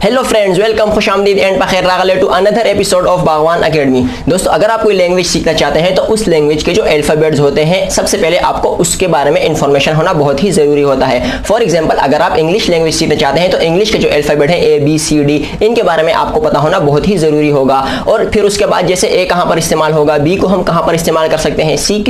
Hello friends, welcome, खुशामदीद and बखैर रागले to another episode of Baghban academy. दोस्तों, अगर आप कोई लैंग्वेज सीखना चाहते हैं तो उस लैंग्वेज के जो अल्फाबेट्स होते हैं सबसे पहले आपको उसके बारे में इंफॉर्मेशन होना बहुत ही ज़रूरी होता है। फॉर एग्जांपल, अगर आप इंग्लिश लैंग्वेज सीखना चाहते हैं तो इंग्लिश के जो अल्फाबेट है ABCD, इनके बारे में आपको पता होना बहुत ही ज़रूरी होगा। और फिर उसके बाद जैसे A कहाँ पर इस्तेमाल होगा, B को हम कहाँ पर इस्तेमाल कर सकते हैं, C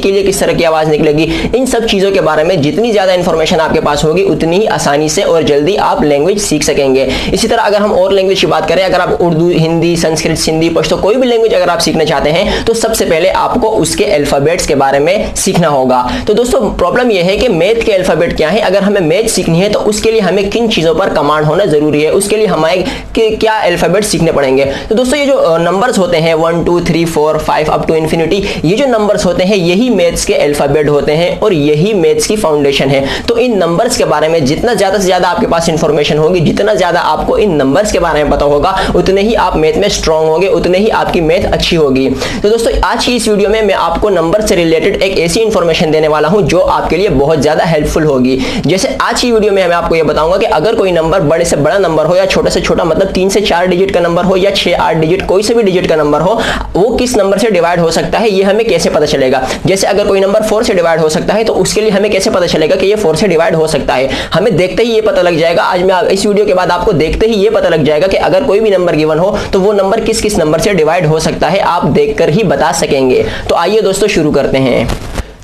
के लिए किस तरह की आवाज़ निकलेगी, इन सब चीज़ों के बारे में जितनी ज़्यादा इंफॉर्मेशन आपके पास होगी उतनी ही आसानी से और जल्दी आप लैंग्वेज सीख सकेंगे। इसी तरह अगर हम और लैंग्वेज की बात करें, अगर आप उर्दू, हिंदी, संस्कृत, सिंधी, पश्तो कोई भी लैंग्वेज अगर आप सीखना चाहते हैं तो सबसे पहले आपको उसके अल्फाबेट्स के बारे में सीखना होगा। तो दोस्तों, प्रॉब्लम यह है कि मैथ के अल्फाबेट क्या है। अगर हमें मैथ सीखनी है तो उसके लिए हमें किन चीज़ों पर कमांड होना जरूरी है, उसके लिए हमें क्या अल्फाबेट सीखने पड़ेंगे। तो दोस्तों, ये जो नंबर्स होते हैं 1 2 3 4 5 अप टू इन्फिनिटी, ये जो नंबर्स होते हैं यही मैथ्स के अल्फाबेट होते हैं और यही मैथ्स की फाउंडेशन है। तो इन नंबर्स के बारे में जितना ज़्यादा से ज़्यादा आपके पास इंफॉर्मेशन होगी, जितना ज़्यादा आपको इन नंबर्स के बारे में पता होगा, उतने ही आप मैथ में स्ट्रांग होंगे, उतने ही आपकी मैथ अच्छी होगी। तो दोस्तों, आज की इस वीडियो में मैं आपको नंबर से रिलेटेड एक ऐसी इंफॉर्मेशन देने वाला हूं जो आपके लिए बहुत ज़्यादा हेल्पफुल होगी। जैसे आज की वीडियो में मैं आपको यह बताऊंगा कि अगर कोई नंबर बड़े से बड़ा नंबर हो या छोटे से छोटा, मतलब 3 से 4 डिजिट का नंबर हो या 6-8 डिजिट, कोई से भी डिजिट का नंबर हो, वो किस नंबर से डिवाइड हो सकता है ये हमें कैसे पता चलेगा। जैसे अगर कोई नंबर 4 से डिवाइड हो सकता है तो उसके लिए हमें कैसे पता चलेगा कि ये 4 से डिवाइड हो सकता है। हमें देखते ही ये पता लग जाएगा। आज मैं इस वीडियो के बाद आपको देखते ही ये पता लग जाएगा कि अगर कोई भी नंबर गिवन हो तो वो नंबर किस किस नंबर से डिवाइड हो सकता है, आप देखकर ही बता सकेंगे। तो आइए दोस्तों शुरू करते हैं।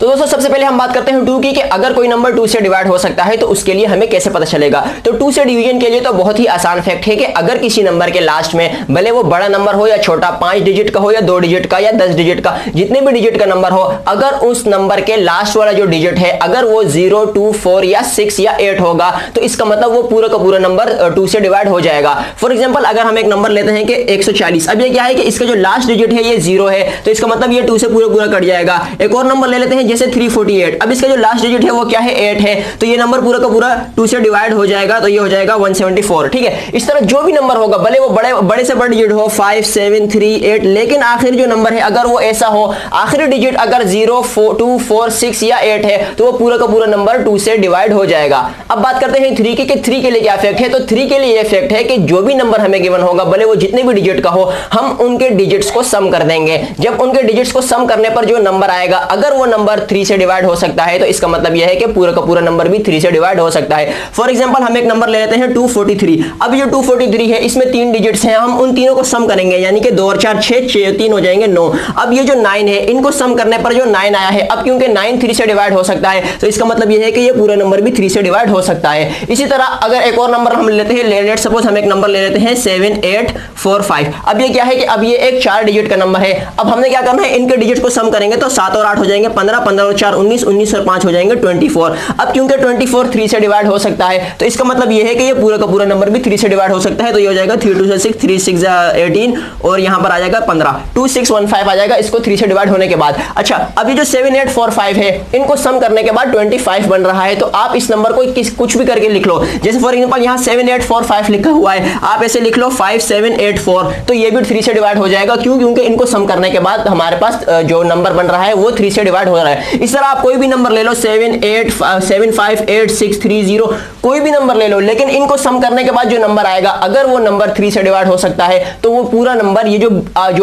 तो दोस्तों, सबसे पहले हम बात करते हैं 2 की, कि अगर कोई नंबर 2 से डिवाइड हो सकता है तो उसके लिए हमें कैसे पता चलेगा। तो 2 से डिवीजन के लिए तो बहुत ही आसान फैक्ट है कि अगर किसी नंबर के लास्ट में, भले वो बड़ा नंबर हो या छोटा, 5 डिजिट का हो या 2 डिजिट का या 10 डिजिट का, जितने भी डिजिट का नंबर हो, अगर उस नंबर के लास्ट वाला जो डिजिट है अगर वो 0 2 4 या 6 या 8 होगा तो इसका मतलब वो पूरा का पूरा नंबर 2 से डिवाइड हो जाएगा। फॉर एग्जाम्पल, अगर हम एक नंबर लेते हैं कि 140, अब ये क्या है कि इसका जो लास्ट डिजिट है ये 0 है तो इसका मतलब ये 2 से पूरा पूरा कट जाएगा। एक और नंबर ले लेते हैं जैसे 348, अब इसका जो लास्ट डिजिट है वो क्या है, 8 है, तो ये नंबर पूरा का पूरा 2 से डिवाइड हो जाएगा, तो ये हो जाएगा 174। ठीक है, इस तरह जो भी नंबर होगा, भले वो बड़े से बड़े डिजिट हो 5 7 3 8, लेकिन आखिरी जो नंबर है अगर वो ऐसा हो, आखिरी डिजिट अगर 0 4 2 4 6 या 8 है तो वो पूरा का पूरा नंबर 2 से डिवाइड हो जाएगा। अब बात करते हैं 3 की, कि 3 के लिए क्या फैक्ट है। तो 3 के लिए ये फैक्ट है कि जो भी नंबर हमें गिवन होगा, भले वो जितने भी डिजिट का हो, हम उनके डिजिट्स को सम कर देंगे। जब उनके डिजिट्स को सम करने पर जो नंबर आएगा, अगर वो नंबर 3 से डिवाइड हो सकता है तो इसका मतलब यह है कि पूरा का पूरा नंबर भी 3 से डिवाइड हो सकता है। फॉर एग्जांपल, हम एक नंबर ले लेते हैं 243। अब ये 243 है, इसमें 3 डिजिट्स हैं, हम उन तीनों को सम करेंगे, यानी कि 2 और 4 6, 3 हो जाएंगे 9। अब ये जो 9 है, इनको सम करने पर जो 9 आया है, अब क्योंकि 9 3 से डिवाइड हो सकता है तो इसका मतलब यह है कि ये पूरा नंबर भी 3 से डिवाइड हो सकता है। इसी तरह अगर एक और नंबर हम लेते हैं, लेट सपोज हम एक नंबर ले लेते हैं 7845। अब ये क्या है कि अब ये एक 4 डिजिट का नंबर है। अब हमने क्या करना है, इनके डिजिट को सम करेंगे तो 7 और 8 हो जाएंगे 15, 15 और 4 19, 19 और 5 हो जाएंगे 24। अब क्योंकि 24 3 से डिवाइड हो सकता है तो इसका मतलब यह है कि ये पूरा का पूरा नंबर भी 3 से डिवाइड हो सकता है, तो ये हो जाएगा 3 2 6 3 6 18 और यहां पर आ जाएगा 15, 2615 आ जाएगा इसको 3 से डिवाइड होने के बाद। अच्छा, अभी जो 7845 है, इनको सम करने के बाद 25 बन रहा है, तो आप इस नंबर को कुछ भी करके लिख लो। जैसे फॉर एग्जांपल यहां 7845 लिखा हुआ है, आप ऐसे लिख लो 5784, तो ये भी 3 से डिवाइड हो जाएगा। क्यों? क्योंकि इनको सम करने के बाद हमारे पास जो नंबर बन रहा है वो 3 से डिवाइड हो रहा है। इस तरह आप कोई भी नंबर ले लो, 7586330, कोई भी नंबर ले लो, लेकिन इनको सम करने के बाद जो नंबर आएगा, अगर वो नंबर 3 से डिवाइड हो सकता है तो वो पूरा नंबर, ये जो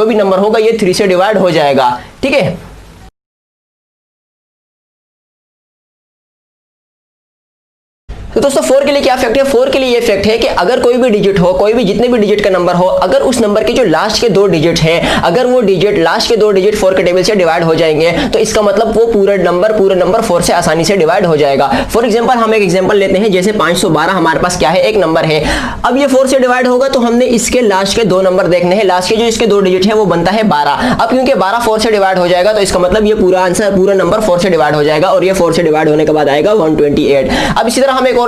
भी नंबर होगा ये 3 से डिवाइड हो जाएगा। ठीक है। तो दोस्तों, 4 के लिए क्या फैक्ट है। 4 के लिए ये फैक्ट है कि अगर कोई भी डिजिट हो, कोई भी जितने भी डिजिट का नंबर हो, अगर उस नंबर के जो लास्ट के 2 डिजिट हैं, अगर वो डिजिट लास्ट के 2 डिजिट 4 के टेबल से डिवाइड हो जाएंगे तो इसका मतलब वो पूरा नंबर 4 से आसानी से डिवाइड हो जाएगा। फॉर एग्जांपल, हम एक एग्जांपल लेते हैं जैसे 512 हमारे पास क्या है, एक नंबर है। अब ये 4 से डिवाइड होगा तो हमने इसके लास्ट के 2 नंबर देखने हैं, लास्ट के जो इसके 2 डिजिट है वो बनता है 12। अब क्योंकि 12 4 से डिवाइड हो जाएगा तो इसका मतलब ये पूरा आंसर, पूरा नंबर 4 से डिवाइड हो जाएगा और ये 4 से डिवाइड होने के बाद आएगा 128। अब इसी तरह हम एक और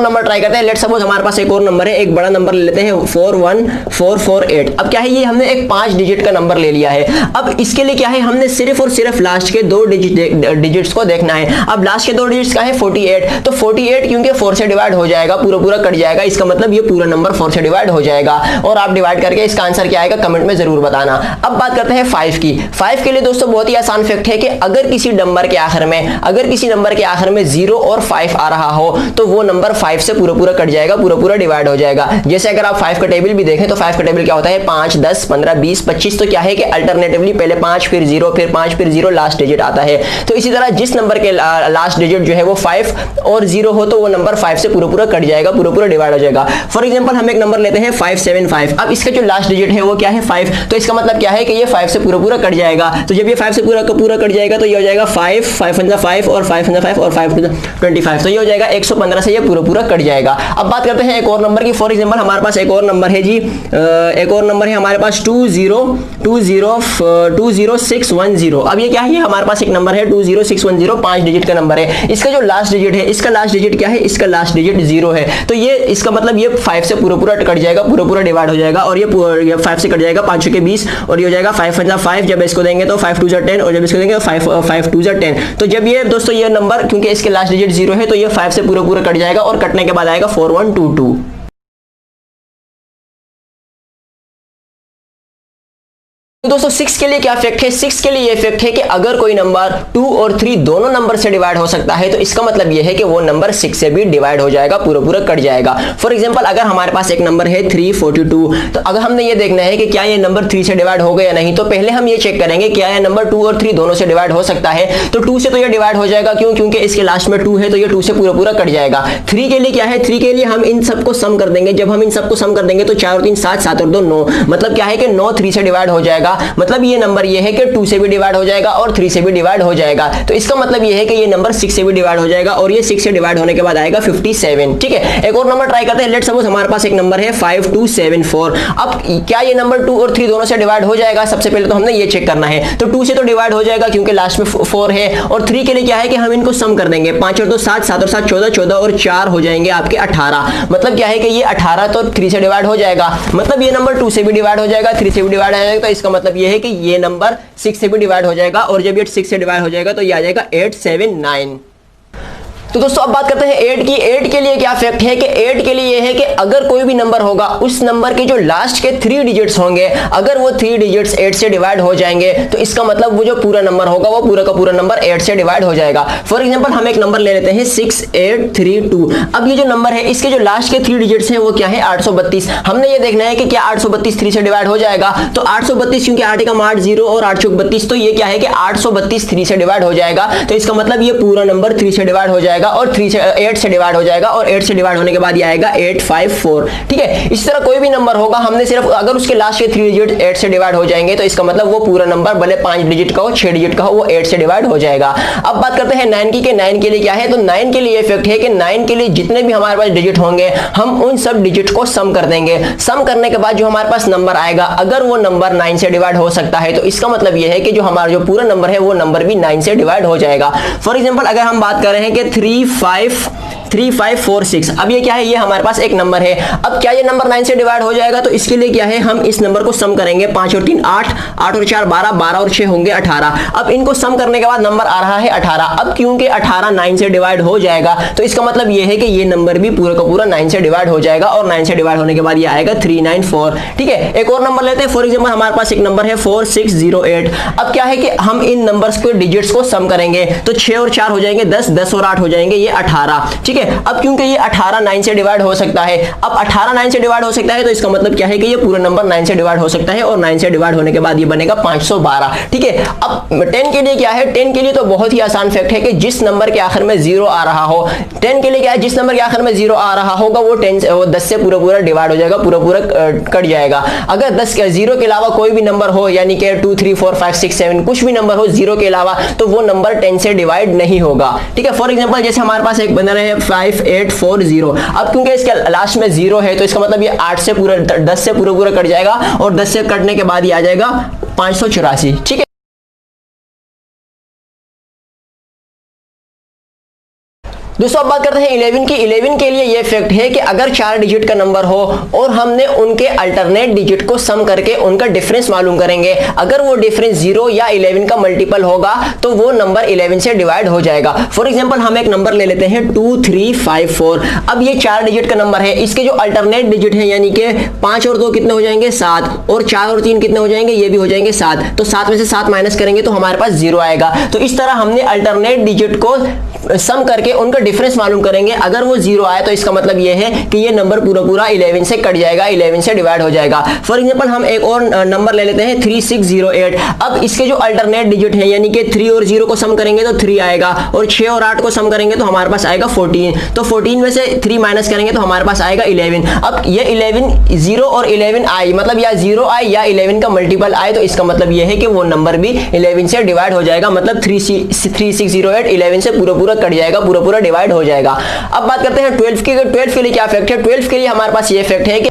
नंबर ट्राई करते हैं। लेट सपोज हमारे पास एक और नंबर है, एक बड़ा नंबर ले लेते हैं 41448। अब क्या है, ये हमने एक 5 डिजिट का नंबर ले लिया है। अब इसके लिए क्या है, हमने सिर्फ और सिर्फ लास्ट के 2 डिजिट्स को देखना है। अब लास्ट के 2 डिजिट्स का है 48, तो 48 क्योंकि 4 से डिवाइड हो जाएगा, पूरा पूरा कट जाएगा, इसका मतलब ये पूरा नंबर 4 से डिवाइड हो जाएगा। और आप डिवाइड करके इसका आंसर क्या आएगा कमेंट में जरूर बताना। अब बात करते हैं 5 की। 5 के लिए दोस्तों बहुत ही आसान फैक्ट है कि अगर किसी नंबर के आखिर में 0 और 5 आ रहा हो तो वो नंबर 5 से पूरा कट जाएगा, पूरा डिवाइड हो जाएगा। जैसे अगर आप 5 का टेबल भी देखें तो 5 का टेबल क्या होता है, 5, 10, 15, 20, 25। तो क्या है कि अल्टरनेटिवली पहले 5 फिर 0 फिर 5 फिर 0 लास्ट डिजिट आता है। तो इसी तरह जिस नंबर के लास्ट डिजिट जो है वो 5 और 0 हो तो वो नंबर 5 से पूरा कट जाएगा, पूरा डिवाइड हो जाएगा। फॉर एग्जांपल हम एक नंबर लेते हैं 575। अब इसका जो लास्ट डिजिट है वो क्या है, 5। तो इसका मतलब क्या है कि ये 5 से पूरा कट जाएगा। तो जब ये 5 से पूरा कट जाएगा तो ये हो जाएगा 5, 5 और 5 और 5 25। तो ये हो जाएगा 115 से ये पूरा कट जाएगा। अब बात करते हैं एक और नंबर की। फॉर एग्जांपल हमारे पास एक और नंबर है जी, एक और नंबर है हमारे पास 20610। अब ये क्या है, हमारे पास एक नंबर है 20610, 5 डिजिट का नंबर है। इसका जो लास्ट डिजिट है, इसका लास्ट डिजिट क्या है, इसका लास्ट डिजिट 0 है। तो ये इसका मतलब ये 5 से पूरा कट जाएगा, पूरा डिवाइड हो जाएगा। और ये 5 से कट जाएगा, 5 के 20 और ये हो जाएगा 5 जब इसको देंगे तो 5 2 10 और जब इसको देंगे तो 5 2 10। तो जब ये दोस्तों ये नंबर क्योंकि इसके लास्ट डिजिट 0 है तो ये 5 से पूरा कट जाएगा और कटने के बाद आएगा 4122। तो दोस्तों 6 के लिए क्या इफेक्ट है, 6 के लिए ये इफेक्ट है कि अगर कोई नंबर 2 और 3 दोनों नंबर से डिवाइड हो सकता है तो इसका मतलब ये है कि वो नंबर 6 से भी डिवाइड हो जाएगा, पूरा कट जाएगा। फॉर एग्जांपल अगर हमारे पास एक नंबर है 342, तो अगर हमने ये देखना है कि क्या ये नंबर 3 से डिवाइड हो गया या नहीं, तो पहले हम ये चेक करेंगे क्या ये नंबर 2 और 3 दोनों से डिवाइड हो सकता है। तो 2 से तो ये डिवाइड हो जाएगा, क्यों, क्योंकि इसके लास्ट में 2 है तो ये 2 से पूरा कट जाएगा। 3 के लिए क्या है, 3 के लिए हम इन सबको सम कर देंगे। जब हम इन सबको सम कर देंगे तो 4 और 3 7, 7 और 2 9, मतलब क्या है कि 9 3 से डिवाइड हो जाएगा। मतलब ये नंबर ये है कि 2 से भी डिवाइड हो जाएगा और 3 से भी डिवाइड हो जाएगा। तो इसका मतलब ये है कि ये नंबर 6 से भी डिवाइड हो जाएगा और ये 6 से डिवाइड होने के बाद आएगा 57। ठीक है, एक और नंबर ट्राई करते हैं। लेट्स सपोज हमारे पास एक नंबर है 5274। अब क्या ये नंबर 2 और 3 दोनों से डिवाइड हो जाएगा, सबसे पहले तो हमने ये चेक करना है। तो 2 से तो डिवाइड हो जाएगा क्योंकि लास्ट में 4 है। और 3 के लिए क्या है कि हम इनको सम कर देंगे, 5 और 2 7, 7 और 7 14, 14 और 4 हो जाएंगे आपके 18। मतलब क्या है कि ये 18 तो 3 से डिवाइड हो जाएगा। मतलब ये नंबर 2 से भी डिवाइड हो जाएगा, 3 से भी डिवाइड हो जाएगा। तो इसका मतलब ये है कि ये नंबर 6 से भी डिवाइड हो जाएगा और जब ये 6 से डिवाइड हो जाएगा तो ये आ जाएगा 879। तो दोस्तों अब बात करते हैं 8 की। 8 के लिए क्या इफेक्ट है कि 8 के लिए ये है कि अगर कोई भी नंबर होगा उस नंबर के जो लास्ट के 3 डिजिट्स होंगे, अगर वो 3 डिजिट्स 8 से डिवाइड हो जाएंगे तो इसका मतलब वो जो पूरा नंबर होगा वो पूरा का पूरा नंबर 8 से डिवाइड हो जाएगा। फॉर एग्जांपल हम एक नंबर ले लेते हैं 6832। अब ये जो नंबर है इसके जो लास्ट के 3 डिजिट्स हैं वो क्या है, 832। हमने ये देखना है कि क्या 832 3 से डिवाइड हो जाएगा। तो 832 क्योंकि 8 का 8 0 और 8 चौक 32, तो ये क्या है कि 832 3 से डिवाइड हो जाएगा। तो इसका मतलब ये पूरा नंबर 3 से डिवाइड हो जाएगा और 3 से 8 से डिवाइड हो जाएगा और 8 से डिवाइड होने के बाद ये आएगा 854। ठीक है, इस तरह कोई भी नंबर होगा, हमने सिर्फ अगर उसके लास्ट के 3 डिजिट 8 से डिवाइड हो जाएंगे तो इसका मतलब वो पूरा नंबर भले 5 डिजिट का हो 6 डिजिट का हो वो 8 से डिवाइड हो जाएगा। अब बात करते हैं 9 की, 9 के लिए क्या है। तो 9 के लिए इफेक्ट है कि 9 के लिए जितने भी हमारे पास डिजिट होंगे हम उन सब डिजिट को सम कर देंगे। सम करने के बाद जो हमारे पास नंबर आएगा अगर वो नंबर 9 से डिवाइड हो सकता है तो इसका मतलब ये है कि जो हमारा जो पूरा नंबर है वो नंबर भी 9 से डिवाइड हो जाएगा। फॉर एग्जांपल अगर हम बात कर रहे हैं कि 3546, अब ये क्या है, ये हमारे पास एक नंबर है। अब क्या ये नंबर 9 से डिवाइड हो जाएगा, तो इसके लिए क्या है, हम इस नंबर को सम करेंगे। 5 और 3 8, 8 और 4 12, 12 और 6 होंगे 18। अब इनको सम करने के बाद नंबर आ रहा है 18। अब क्योंकि 18 9 से डिवाइड हो जाएगा तो इसका मतलब ये है कि ये नंबर भी पूरा का पूरा 9 से डिवाइड हो जाएगा और 9 से डिवाइड होने के बाद ये आएगा 394। ठीक है, एक और नंबर लेते हैं। फॉर एग्जांपल हमारे पास एक नंबर है 4608। अब क्या है कि हम इन नंबर्स को डिजिट्स को सम करेंगे तो 6 और 4 हो जाएंगे 10, 10 और 8 हो जाएंगे ये 18। ठीक है, अब क्योंकि ये 18 9 से डिवाइड हो सकता है, अब 18 9 से डिवाइड हो सकता है तो इसका मतलब क्या है कि ये पूरा नंबर 9 से डिवाइड हो सकता है और 9 से डिवाइड होने के बाद ये बनेगा 512। ठीक है, अब 10 के लिए क्या है, 10 के लिए तो बहुत ही आसान फैक्ट है कि जिस नंबर के आखिर में 0 आ रहा हो, 10 के लिए क्या है, जिस नंबर के आखिर में 0 आ रहा होगा वो 10 से पूरा डिवाइड हो जाएगा, पूरा कट जाएगा। अगर 10 के 0 के अलावा कोई भी नंबर हो, यानी कि 2 3 4 5 6 7 कुछ भी नंबर हो 0 के अलावा, तो वो नंबर 10 से डिवाइड नहीं होगा। ठीक है, फॉर एग्जांपल जैसे हमारे पास एक बना है 5840। अब क्योंकि इसके लास्ट में 0 है तो इसका मतलब ये 8 से पूरा 10 से पूरा कट जाएगा और 10 से कटने के बाद ये आ जाएगा 584। ठीक है, दोस्तों अब बात करते हैं 11 की। 11 के लिए ये फैक्ट है कि अगर 4 डिजिट का नंबर हो और हमने उनके अल्टरनेट डिजिट को सम करके उनका डिफरेंस मालूम करेंगे, अगर वो डिफरेंस 0 या 11 का मल्टीपल होगा तो वो नंबर 11 से डिवाइड हो जाएगा। फॉर एग्जांपल हम एक नंबर ले लेते हैं 2354। अब ये 4 डिजिट का नंबर है, इसके जो अल्टरनेट डिजिट है यानी कि 5 और 2 कितने हो जाएंगे 7 और 4 और 3 कितने हो जाएंगे, ये भी हो जाएंगे 7। तो 7 में से 7 माइनस करेंगे तो हमारे पास 0 आएगा। तो इस तरह हमने अल्टरनेट डिजिट को सम करके उनका डिफरेंस मालूम करेंगे, अगर वो 0 आए तो इसका मतलब ये है कि ये नंबर पूरा पूरा 11 से कट जाएगा, 11 से डिवाइड हो जाएगा। फॉर एग्जांपल हम एक और नंबर ले लेते हैं 3608। अब इसके जो अल्टरनेट डिजिट है यानी कि 3 और 0 को सम करेंगे तो 3 आएगा, और 6 और 8 को सम करेंगे तो हमारे पास आएगा 14। तो 14 में से 3 माइनस करेंगे तो हमारे पास आएगा 11। अब ये 11 0 और 11 आई, मतलब या 0 आई या 11 का मल्टीपल आए, तो इसका मतलब ये है कि वो नंबर भी 11 से डिवाइड हो जाएगा, मतलब 3608 11 से पूरा पूरा कट जाएगा, पूरा पूरा डिवाइड हो जाएगा। अब बात करते हैं 12 की। 12 के लिए क्या फैक्ट है? 12 के लिए हमारे पास ये फैक्ट है कि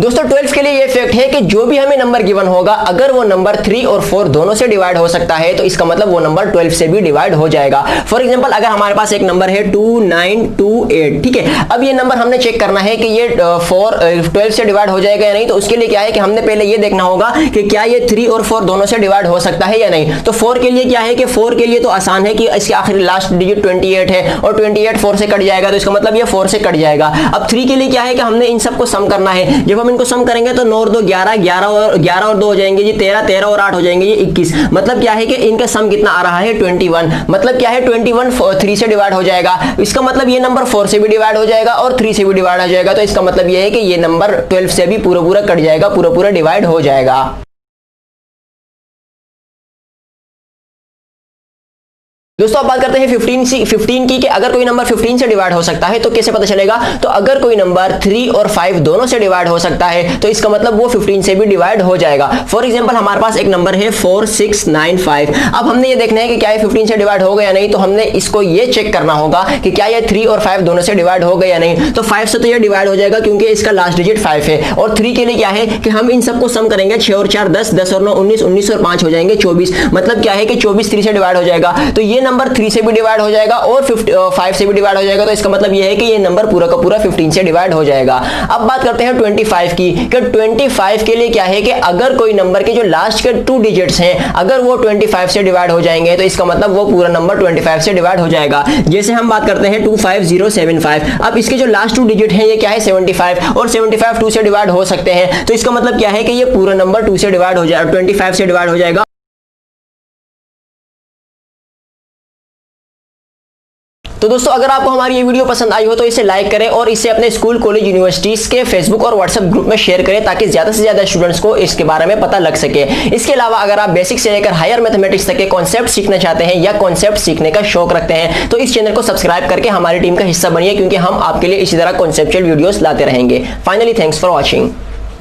दोस्तों 12 के लिए ये फैक्ट है कि जो भी हमें नंबर गिवन होगा, अगर वो नंबर 3 और 4 दोनों से डिवाइड हो सकता है तो इसका मतलब वो नंबर 12 से भी डिवाइड हो जाएगा। फॉर एग्जांपल अगर हमारे पास एक नंबर है 2928, ठीक है, अब ये नंबर हमने चेक करना है कि ये 12 से डिवाइड हो जाएगा या नहीं। तो उसके लिए क्या है कि हमने पहले ये देखना होगा कि क्या ये 3 और 4 दोनों से डिवाइड हो सकता है या नहीं। तो 4 के लिए क्या है कि 4 के लिए तो आसान है कि इसके आखिरी लास्ट डिजिट 28 है, और 28 4 से कट जाएगा, तो इसका मतलब ये 4 से कट जाएगा। अब 3 के लिए क्या है कि हमने इन सबको सम करना है। जब हम इनको सम करेंगे तो 9 और 2 11, 11 और 2 हो जाएंगे जी 13, 13 और 8 हो जाएंगे ये 21। मतलब क्या है कि इनका सम कितना आ रहा है 21। मतलब क्या है 21 3 से डिवाइड हो जाएगा, इसका मतलब ये नंबर 4 से भी डिवाइड हो जाएगा और 3 से भी डिवाइड हो जाएगा। तो इसका मतलब ये है कि ये नंबर 12 से भी पूरा पूरा कट जाएगा, पूरा पूरा डिवाइड हो जाएगा। दोस्तों अब बात करते हैं 15 की कि अगर कोई नंबर 15 से डिवाइड हो सकता है तो कैसे पता चलेगा? तो अगर कोई नंबर 3 और 5 दोनों से डिवाइड हो सकता है तो इसका मतलब वो 15 से भी डिवाइड हो जाएगा। फॉर एग्जांपल हमारे पास एक नंबर है 4695। अब हमने ये देखना है कि क्या ये 15 से डिवाइड हो गया या नहीं, तो हमने इसको ये चेक करना होगा कि क्या ये 3 और 5 दोनों से डिवाइड हो गया या नहीं। तो 5 से तो ये डिवाइड हो जाएगा क्योंकि इसका लास्ट डिजिट 5 है, और 3 के लिए क्या है कि हम इन सबको सम करेंगे, 6 और 4 10, 10 और 9 19, 19 और 5 हो जाएंगे 24। मतलब क्या है कि 24 3 से डिवाइड हो जाएगा, तो ये नंबर 3 से भी डिवाइड हो जाएगा और 5 से भी डिवाइड हो जाएगा। तो इसका मतलब यह है कि ये नंबर पूरा का पूरा 15 से डिवाइड हो जाएगा। अब बात करते हैं 25 की कि 25 के लिए क्या है कि अगर कोई नंबर के जो लास्ट के 2 डिजिट्स हैं अगर वो 25 से डिवाइड हो जाएंगे तो इसका मतलब वो पूरा नंबर 25 से डिवाइड हो जाएगा। जैसे हम बात करते हैं 25075। अब इसके जो लास्ट 2 डिजिट हैं ये क्या है 75, और 75 2 से डिवाइड हो सकते हैं। तो इसका मतलब क्या है कि ये पूरा नंबर 2 से डिवाइड हो जाएगा, 25 से डिवाइड हो जाएगा। तो दोस्तों अगर आपको हमारी ये वीडियो पसंद आई हो तो इसे लाइक करें और इसे अपने स्कूल कॉलेज यूनिवर्सिटीज के फेसबुक और व्हाट्सएप ग्रुप में शेयर करें ताकि ज्यादा से ज्यादा स्टूडेंट्स को इसके बारे में पता लग सके। इसके अलावा अगर आप बेसिक से लेकर हायर मैथमेटिक्स तक के कॉन्सेप्ट सीखना चाहते हैं या कॉन्सेप्ट सीखने का शौक रखते हैं तो इस चैनल को सब्सक्राइब करके हमारी टीम का हिस्सा बनिए, क्योंकि हम आपके लिए इसी तरह कॉन्सेप्चुअल वीडियोस लाते रहेंगे। Finally thanks for watching.